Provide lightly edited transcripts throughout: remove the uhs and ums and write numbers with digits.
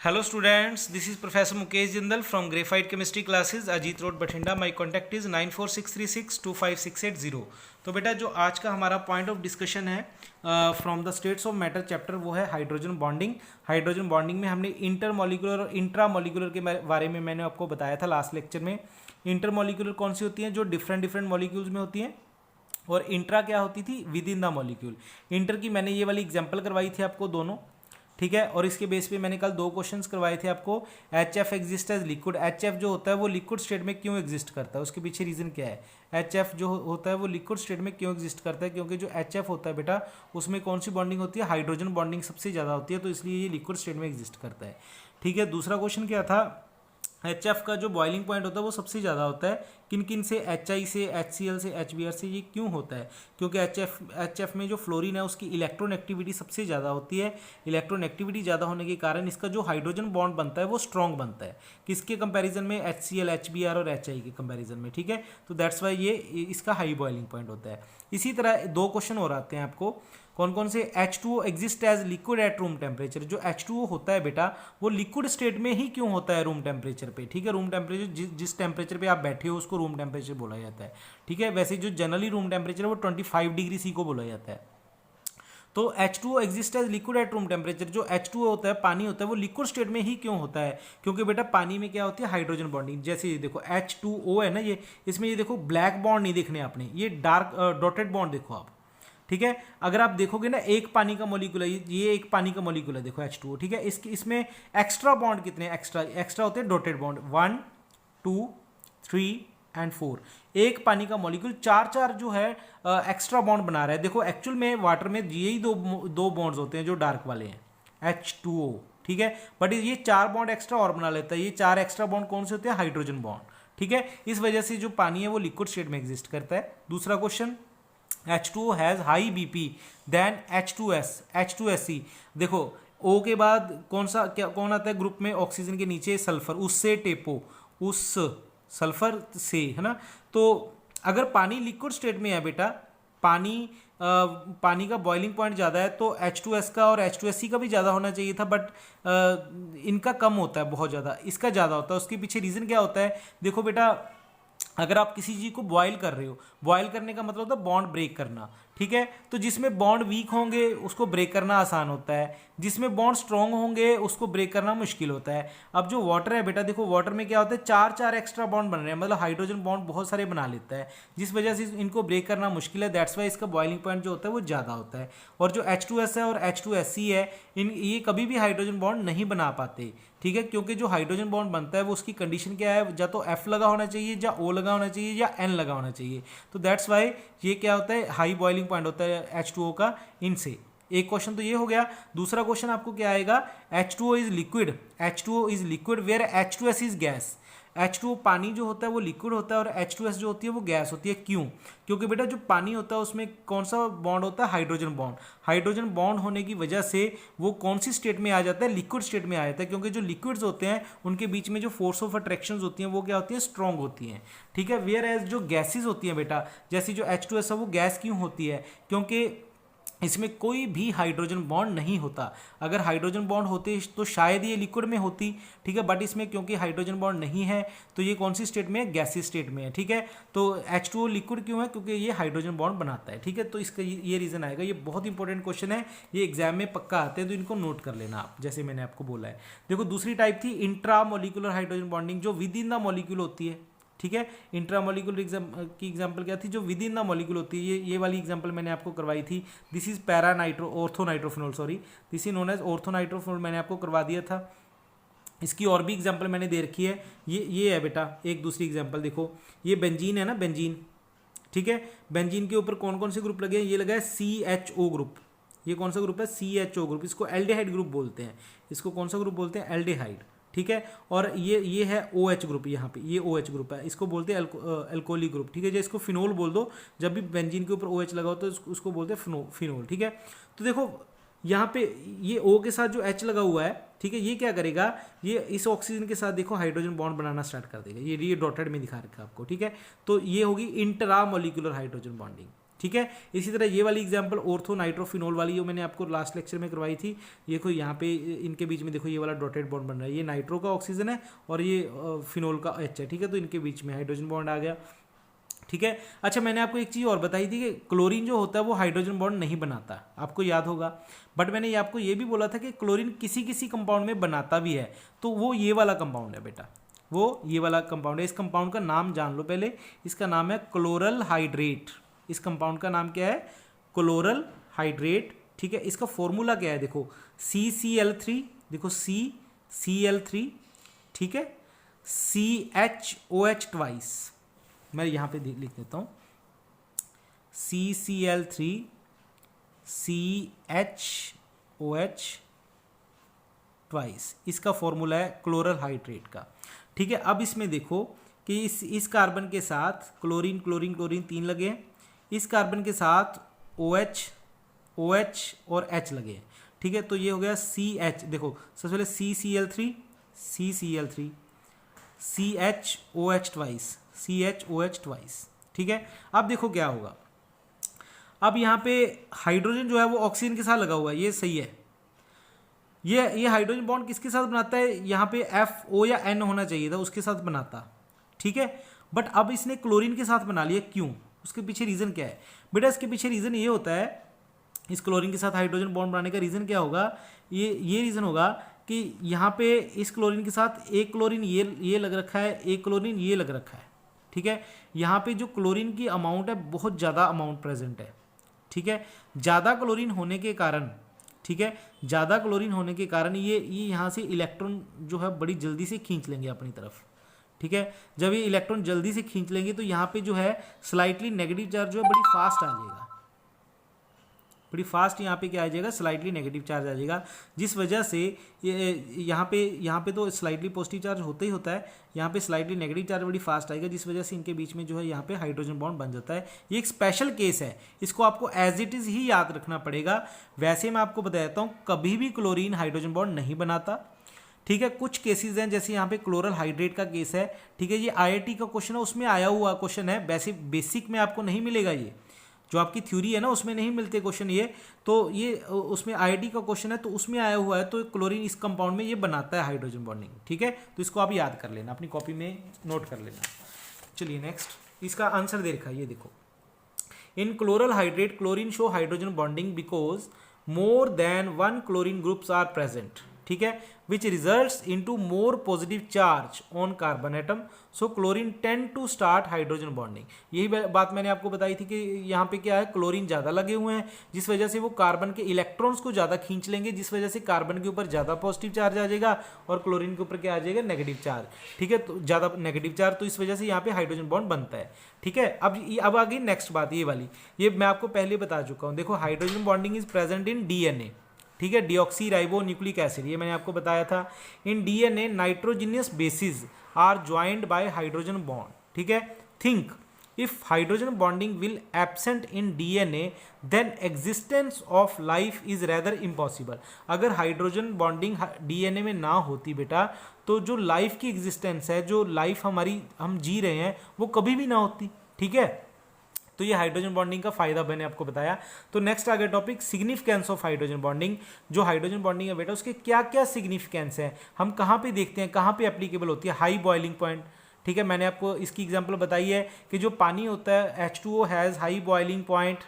Hello students, this is Professor Mukesh Jindal from Graphite Chemistry classes, Ajit Road, Bathinda. My contact is 9463625680. तो बेटा जो आज का हमारा पॉइंट ऑफ डिस्कशन है from the states of matter chapter वो है हाइड्रोजन बॉन्डिंग। हाइड्रोजन बॉन्डिंग में हमने इंटरमोलिकुलर और इंट्रामोलिकुलर के बारे में मैंने आपको बताया था लास्ट लेक्चर में। इंटरमोलिकुलर कौन सी होती हैं? जो डिफरेंट मॉलिक्यूल्स में होती हैं, और इंट्रा क्या होती थी? With in the molecule. Inter की मैंने ये वाली एग्जाम्पल करवाई थी आपको दोनों, ठीक है। और इसके बेस पे मैंने कल दो क्वेश्चंस करवाए थे आपको। H F exist as liquid, H F जो होता है वो लिक्विड स्टेट में क्यों एग्जिस्ट करता है, उसके पीछे रीजन क्या है। एच एफ जो होता है वो लिक्विड स्टेट में क्यों एग्जिस्ट करता है? क्योंकि जो एच एफ होता है बेटा उसमें कौन सी बॉन्डिंग होती है? हाइड्रोजन बॉन्डिंग सबसे ज़्यादा होती है, तो इसलिए ये लिक्विड स्टेट में एग्जिस्ट करता है, ठीक है। दूसरा क्वेश्चन क्या था? एच एफ का जो बॉइलिंग पॉइंट होता है वो सबसे ज़्यादा होता है किन किन से? एच आई से, एच सी एल से, एच बी आर से। ये क्यों होता है? क्योंकि एच एफ में जो फ्लोरीन है उसकी इलेक्ट्रॉन एक्टिविटी सबसे ज़्यादा होती है। इलेक्ट्रॉन एक्टिविटी ज़्यादा होने के कारण इसका जो हाइड्रोजन बॉन्ड बनता है वो स्ट्रॉन्ग बनता है। किसके कंपैरिजन में? H C L, H B R और एच आई के कंपैरिजन में, ठीक है। तो दैट्स वाई ये इसका हाई बॉइलिंग पॉइंट होता है। इसी तरह दो क्वेश्चन और आते हैं आपको। कौन कौन से? H2O exist as liquid at room temperature. जो H2O होता है बेटा वो लिक्विड स्टेट में ही क्यों होता है? रूम टेम्परेचर पे, ठीक है। रूम टेम्परेचर जिस टेम्परेचर पे आप बैठे हो उसको रूम टेम्परेचर बोला जाता है, ठीक है। वैसे जो जनरली रूम टेम्परेचर है वो 25 डिग्री सी को बोला जाता है। तो H2O exist as liquid at room temperature. जो H2O होता है, पानी होता है, वो लिक्विड स्टेट में ही क्यों होता है? क्योंकि बेटा पानी में क्या होती है? Hydrogen bonding. जैसे ये देखो H2O है ना, ये इसमें ये देखो ब्लैक बॉन्ड नहीं देखने आपने, ये डार्क डॉटेड बॉन्ड देखो आप, ठीक है। अगर आप देखोगे ना एक पानी का मॉलिक्यूल है, ये एक पानी का मॉलिक्यूल है देखो H2O, ठीक है। इसमें एक्स्ट्रा बॉन्ड कितने? एक्स्ट्रा होते हैं डॉटेड बॉन्ड 1 2 3 एंड 4। एक पानी का मॉलिक्यूल चार जो है एक्स्ट्रा बॉन्ड बना रहा है। देखो एक्चुअल में वाटर में यही दो बॉन्ड्स होते हैं जो डार्क वाले हैं, H2O, ठीक है। बट ये 4 बॉन्ड एक्स्ट्रा और बना लेता है। ये 4 एक्स्ट्रा बॉन्ड कौन से होते हैं? हाइड्रोजन बॉन्ड, ठीक है। इस वजह से जो पानी है वो लिक्विड स्टेट में एग्जिस्ट करता है। दूसरा question, H2O has high BP then H2SC। देखो O के बाद कौन आता है ग्रुप में? ऑक्सीजन के नीचे सल्फर, उससे टेपो, उस सल्फर से, है ना। तो अगर पानी लिक्विड स्टेट में है बेटा, पानी का बॉइलिंग पॉइंट ज़्यादा है तो H2S का और H2SC का भी ज़्यादा होना चाहिए था, बट इनका कम होता है बहुत ज़्यादा, इसका ज़्यादा होता है। उसके पीछे रीज़न क्या होता है? देखो बेटा अगर आप किसी चीज़ को बॉयल कर रहे हो, बॉयल करने का मतलब होता है बॉन्ड ब्रेक करना, ठीक है। तो जिसमें बॉन्ड वीक होंगे उसको ब्रेक करना आसान होता है, जिसमें बॉन्ड स्ट्रॉन्ग होंगे उसको ब्रेक करना मुश्किल होता है। अब जो वाटर है बेटा, देखो वाटर में क्या होता है? चार एक्स्ट्रा बॉन्ड बन रहे हैं, मतलब हाइड्रोजन बॉन्ड बहुत सारे बना लेता है, जिस वजह से इनको ब्रेक करना मुश्किल है। दैट्स वाई इसका बॉइलिंग पॉइंट जो होता है वो ज़्यादा होता है। और जो H2S है और H2SC है, ये कभी भी हाइड्रोजन बॉन्ड नहीं बना पाते, ठीक है। क्योंकि जो हाइड्रोजन बॉन्ड बनता है वो उसकी कंडीशन क्या है? या तो F लगा होना चाहिए, या O लगा होना चाहिए, या N लगा होना चाहिए। तो दैट्स वाई ये क्या होता है? हाई बॉइलिंग पॉइंट होता है H2O का इनसे। एक क्वेश्चन तो ये हो गया। दूसरा क्वेश्चन आपको क्या आएगा? H2O is liquid where H2S is gas. H2O पानी जो होता है वो लिक्विड होता है और H2S जो होती है वो गैस होती है। क्यों? क्योंकि बेटा जो पानी होता है उसमें कौन सा बॉन्ड होता है? Hydrogen bond. हाइड्रोजन बॉन्ड होने की वजह से वो कौन सी स्टेट में आ जाता है? लिक्विड स्टेट में आ जाता है। क्योंकि जो लिक्विड्स होते हैं उनके बीच में जो फोर्स ऑफ अट्रैक्शन होती हैं वो क्या होती है? स्ट्रॉन्ग होती हैं, ठीक है। वेयर एज जो गैसेज होती हैं बेटा, जैसी जो H2S है वो गैस क्यों होती है? क्योंकि इसमें कोई भी हाइड्रोजन बॉन्ड नहीं होता। अगर हाइड्रोजन बॉन्ड होते तो शायद ये लिक्विड में होती, ठीक है। बट इसमें क्योंकि हाइड्रोजन बॉन्ड नहीं है तो ये कौन सी स्टेट में है? गैसीय स्टेट में है, ठीक है। तो H2O लिक्विड क्यों है? क्योंकि ये हाइड्रोजन बॉन्ड बनाता है, ठीक है। तो इसका ये रीज़न आएगा। ये बहुत इंपॉर्टेंट क्वेश्चन है, ये एग्जाम में पक्का आते हैं, तो इनको नोट कर लेना आप, जैसे मैंने आपको बोला है। देखो दूसरी टाइप थी इंट्रा मोलिकुलर हाइड्रोजन बॉन्डिंग, जो विद इन द मॉलिक्यूल होती है, ठीक है। इंट्रामोलिकुलर की एग्जांपल क्या थी? जो विद इन द मॉलिक्यूल होती है। ये वाली एग्जांपल मैंने आपको करवाई थी। This is orthonitrophenol, sorry, this is known as orthonitrophenol, मैंने आपको करवा दिया था। इसकी और भी एग्जांपल मैंने दे रखी है। ये है बेटा एक दूसरी एग्जांपल, देखो ये बेंजीन है ना, बेंजीन, ठीक है। बेंजीन के ऊपर कौन कौन से ग्रुप लगे हैं? ये लगा है CHO ग्रुप। ये कौन सा ग्रुप है? CHO group. इसको एल्डिहाइड ग्रुप बोलते हैं। इसको कौन सा ग्रुप बोलते हैं? एल्डिहाइड, ठीक है। और ये है OH ग्रुप, यहाँ पे ये OH ग्रुप है, इसको बोलते हैं एल्कोली ग्रुप, ठीक है। जैसे इसको फिनोल बोल दो, जब भी बेंजीन के ऊपर OH लगा हो तो उसको बोलते हैं फिनोल, ठीक है। तो देखो यहाँ पे ये O के साथ जो H लगा हुआ है, ठीक है, ये क्या करेगा? ये इस ऑक्सीजन के साथ देखो हाइड्रोजन बॉन्ड बनाना स्टार्ट कर देगा। ये डॉटेड में दिखा रखा है आपको, ठीक है। तो ये होगी इंट्रा मॉलिक्यूलर हाइड्रोजन बॉन्डिंग, ठीक है। इसी तरह ये वाली एग्जांपल ऑर्थो नाइट्रोफिनोल वाली जो मैंने आपको लास्ट लेक्चर में करवाई थी, ये कोई यहाँ पे इनके बीच में देखो ये वाला डॉटेड बॉन्ड बन रहा है, ये नाइट्रो का ऑक्सीजन है और ये फिनोल का H है, ठीक है। तो इनके बीच में हाइड्रोजन बॉन्ड आ गया, ठीक है। अच्छा, मैंने आपको एक चीज़ और बताई थी कि क्लोरीन जो होता है वो हाइड्रोजन बॉन्ड नहीं बनाता, आपको याद होगा। बट मैंने ये आपको ये भी बोला था कि क्लोरीन किसी किसी कंपाउंड में बनाता भी है, तो वो ये वाला कंपाउंड है बेटा, वो ये वाला कंपाउंड है। इस कंपाउंड का नाम जान लो पहले, इसका नाम है क्लोरल हाइड्रेट। इस कंपाउंड का नाम क्या है? क्लोरल हाइड्रेट, ठीक है। इसका फॉर्मूला क्या है? देखो CCl3, देखो CCl3, ठीक है, CHOH ट्वाइस, मैं यहाँ पे लिख देता हूँ CCl3 CHOH ट्वाइस, इसका फॉर्मूला है क्लोरल हाइड्रेट का, ठीक है। अब इसमें देखो कि इस कार्बन के साथ क्लोरीन क्लोरीन क्लोरीन 3 लगे हैं, इस कार्बन के साथ OH OH और H लगे हैं, ठीक है। तो ये हो गया CH, देखो सबसे पहले CCl3 CHOH twice, CHOH twice, ठीक है। अब देखो क्या होगा, अब यहाँ पे हाइड्रोजन जो है वो ऑक्सीजन के साथ लगा हुआ है, ये सही है। ये हाइड्रोजन बॉन्ड किसके साथ बनाता है? यहाँ पे FO या N होना चाहिए था, उसके साथ बनाता, ठीक है। बट अब इसने क्लोरीन के साथ बना लिया, क्यों? उसके पीछे रीज़न क्या है बेटा? इसके पीछे रीज़न ये होता है, इस क्लोरीन के साथ हाइड्रोजन बॉन्ड बनाने का रीज़न क्या होगा? ये रीज़न होगा कि यहाँ पे इस क्लोरीन के साथ एक क्लोरीन ये लग रखा है, एक क्लोरीन ये लग रखा है, ठीक है। यहाँ पे जो क्लोरीन की अमाउंट है बहुत ज़्यादा अमाउंट प्रेजेंट है, ठीक है। ज़्यादा क्लोरीन होने के कारण, ठीक है, ज़्यादा क्लोरीन होने के कारण ये यहाँ से इलेक्ट्रॉन जो है बड़ी जल्दी से खींच लेंगे अपनी तरफ, ठीक है। जब ये इलेक्ट्रॉन जल्दी से खींच लेंगे तो यहाँ पे जो है स्लाइटली नेगेटिव चार्ज जो है बड़ी फास्ट आ जाएगा, बड़ी फास्ट यहाँ पे क्या आ जाएगा? स्लाइटली नेगेटिव चार्ज आ जाएगा, जिस वजह से यहाँ पे तो स्लाइटली पॉजिटिव चार्ज होता ही होता है, यहाँ पे स्लाइटली नेगेटिव चार्ज बड़ी फास्ट आएगा, जिस वजह से इनके बीच में जो है यहाँ पे हाइड्रोजन बॉन्ड बन जाता है। ये एक स्पेशल केस है, इसको आपको एज इट इज़ ही याद रखना पड़ेगा। वैसे मैं आपको बताता हूँ कभी भी क्लोरीन हाइड्रोजन बॉन्ड नहीं बनाता, ठीक है। कुछ केसेस हैं, जैसे यहाँ पे क्लोरल हाइड्रेट का केस है, ठीक है। ये IIT का क्वेश्चन है, उसमें आया हुआ क्वेश्चन है, वैसे बेसिक में आपको नहीं मिलेगा, ये जो आपकी थ्योरी है ना उसमें नहीं मिलते क्वेश्चन ये, तो ये उसमें IIT का क्वेश्चन है तो उसमें आया हुआ है। तो क्लोरीन इस कंपाउंड में ये बनाता है हाइड्रोजन बॉन्डिंग, ठीक है। तो इसको आप याद कर लेना, अपनी कॉपी में नोट कर लेना। चलिए नेक्स्ट, इसका आंसर दे रखा है, ये देखो, in chloral hydrate chlorine show hydrogen bonding because more than 1 chlorine groups are present, ठीक है, which results into more positive charge on carbon atom, so chlorine tend to start hydrogen bonding। यही बात मैंने आपको बताई थी कि यहाँ पे क्या है, क्लोरीन ज़्यादा लगे हुए हैं, जिस वजह से वो कार्बन के इलेक्ट्रॉन्स को ज़्यादा खींच लेंगे, जिस वजह से कार्बन के ऊपर ज़्यादा पॉजिटिव चार्ज आ जाएगा और क्लोरीन के ऊपर क्या आ जाएगा? नेगेटिव चार्ज, ठीक है। तो ज़्यादा नेगेटिव चार्ज, तो इस वजह से यहाँ पे हाइड्रोजन बॉन्ड बनता है, ठीक है। अब आ गई नेक्स्ट बात, ये वाली, ये मैं आपको पहले बता चुका हूँ। देखो hydrogen bonding is present in DNA, ठीक है, डीऑक्सी राइबो न्यूक्लिक एसिड, ये मैंने आपको बताया था। In DNA nitrogenous bases are joined by hydrogen bond, ठीक है। Think if hydrogen bonding will absent in DNA then existence of life is rather impossible. अगर हाइड्रोजन बॉन्डिंग DNA में ना होती बेटा, तो जो लाइफ की एग्जिस्टेंस है, जो लाइफ हमारी हम जी रहे हैं, वो कभी भी ना होती, ठीक है। तो ये हाइड्रोजन बॉन्डिंग का फायदा मैंने आपको बताया। तो नेक्स्ट आ गया topic significance of hydrogen bonding. जो हाइड्रोजन बॉन्डिंग है बेटा, उसके क्या क्या सिग्निफिकेंस है, हम कहाँ पे देखते हैं, कहाँ पे एप्लीकेबल होती है? हाई बॉइलिंग पॉइंट, ठीक है, मैंने आपको इसकी एग्जांपल बताई है कि जो पानी होता है H2O has high boiling point,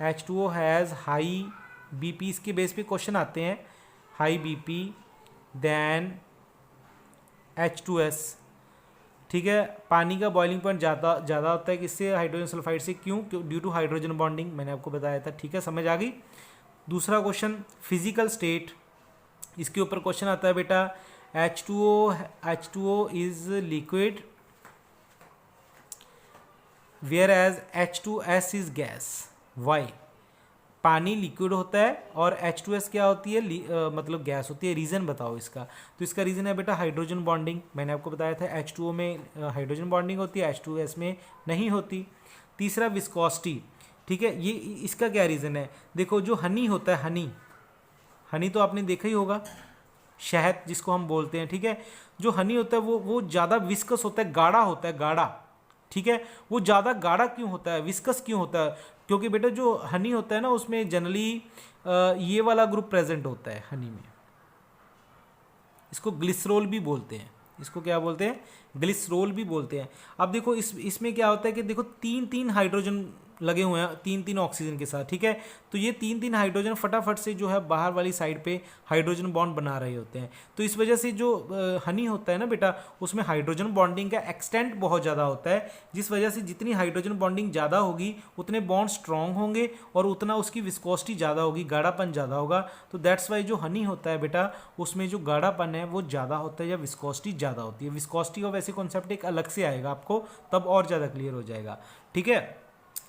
H2O has high BP, इसके बेस पे क्वेश्चन आते हैं, हाई BP देन H2S, ठीक है। पानी का बॉइलिंग पॉइंट ज़्यादा होता है किससे? हाइड्रोजन सल्फाइड से, क्यों? ड्यू टू हाइड्रोजन बॉन्डिंग, मैंने आपको बताया था, ठीक है, समझ आ गई। दूसरा क्वेश्चन फिजिकल स्टेट, इसके ऊपर क्वेश्चन आता है बेटा, H2O is liquid where as H2S is gas, why? पानी लिक्विड होता है और H2S क्या होती है? मतलब गैस होती है। रीज़न बताओ इसका। तो इसका रीज़न है बेटा हाइड्रोजन बॉन्डिंग, मैंने आपको बताया था H2O में हाइड्रोजन बॉन्डिंग होती है, H2S में नहीं होती। तीसरा विस्कोसिटी, ठीक है, ये इसका क्या रीज़न है? देखो जो हनी होता है, हनी तो आपने देखा ही होगा, शहद जिसको हम बोलते हैं, ठीक है। जो हनी होता है वो ज़्यादा विस्कस होता है, गाढ़ा होता है, गाढ़ा, ठीक है। वो ज़्यादा गाढ़ा क्यों होता है, विस्कस क्यों होता है? क्योंकि बेटा जो हनी होता है ना उसमें जनरली ये वाला ग्रुप प्रेजेंट होता है हनी में, इसको ग्लिसरोल भी बोलते हैं। इसको क्या बोलते हैं? ग्लिसरोल भी बोलते हैं। अब देखो इसमें क्या होता है कि देखो तीन तीन हाइड्रोजन लगे हुए हैं तीन तीन ऑक्सीजन के साथ, ठीक है। तो ये तीन तीन हाइड्रोजन फटाफट से जो है बाहर वाली साइड पे हाइड्रोजन बॉन्ड बना रहे होते हैं। तो इस वजह से जो हनी होता है ना बेटा, उसमें हाइड्रोजन बॉन्डिंग का एक्सटेंट बहुत ज़्यादा होता है, जिस वजह से जितनी हाइड्रोजन बॉन्डिंग ज़्यादा होगी उतने बॉन्ड स्ट्रॉन्ग होंगे और उतना उसकी विस्कोसिटी ज़्यादा होगी, गाढ़ापन ज़्यादा होगा। तो दैट्स वाई जो हनी होता है बेटा उसमें जो गाढ़ापन है वो ज़्यादा होता है या विस्कोसिटी ज़्यादा होती है। विस्कोसिटी का वैसे कॉन्सेप्ट एक अलग से आएगा आपको, तब और ज़्यादा क्लियर हो जाएगा, ठीक है।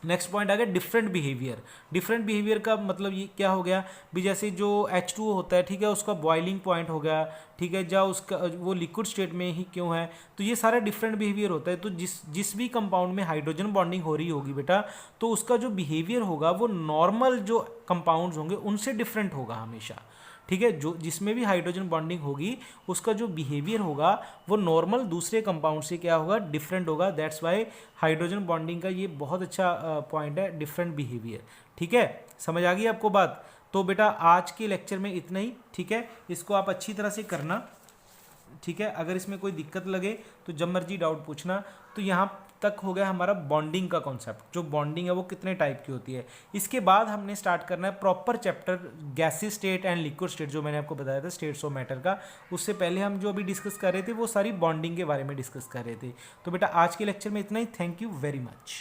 नेक्स्ट पॉइंट आ गया डिफरेंट बिहेवियर। डिफरेंट बिहेवियर का मतलब ये क्या हो गया भी, जैसे जो H2O होता है, ठीक है, उसका बॉइलिंग पॉइंट हो गया, ठीक है, या उसका वो लिक्विड स्टेट में ही क्यों है, तो ये सारा डिफरेंट बिहेवियर होता है। तो जिस भी कंपाउंड में हाइड्रोजन बॉन्डिंग हो रही होगी बेटा, तो उसका जो बिहेवियर होगा वो नॉर्मल जो कंपाउंड्स होंगे उनसे डिफरेंट होगा हमेशा, ठीक है। जो जिसमें भी हाइड्रोजन बॉन्डिंग होगी उसका जो बिहेवियर होगा वो नॉर्मल दूसरे कंपाउंड से क्या होगा, डिफरेंट होगा। दैट्स वाई हाइड्रोजन बॉन्डिंग का ये बहुत अच्छा पॉइंट है, डिफरेंट बिहेवियर, ठीक है। समझ आ गई आपको बात? तो बेटा आज के लेक्चर में इतना ही, ठीक है। इसको आप अच्छी तरह से करना, ठीक है। अगर इसमें कोई दिक्कत लगे तो जब मर्जी डाउट पूछना। तो यहाँ तक हो गया हमारा बॉन्डिंग का कॉन्सेप्ट। जो बॉन्डिंग है वो कितने टाइप की होती है। इसके बाद हमने स्टार्ट करना है proper chapter gases state and liquid state, जो मैंने आपको बताया था स्टेट्स ऑफ मैटर का। उससे पहले हम जो अभी डिस्कस कर रहे थे वो सारी बॉन्डिंग के बारे में डिस्कस कर रहे थे। तो बेटा आज के लेक्चर में इतना ही। Thank you very much.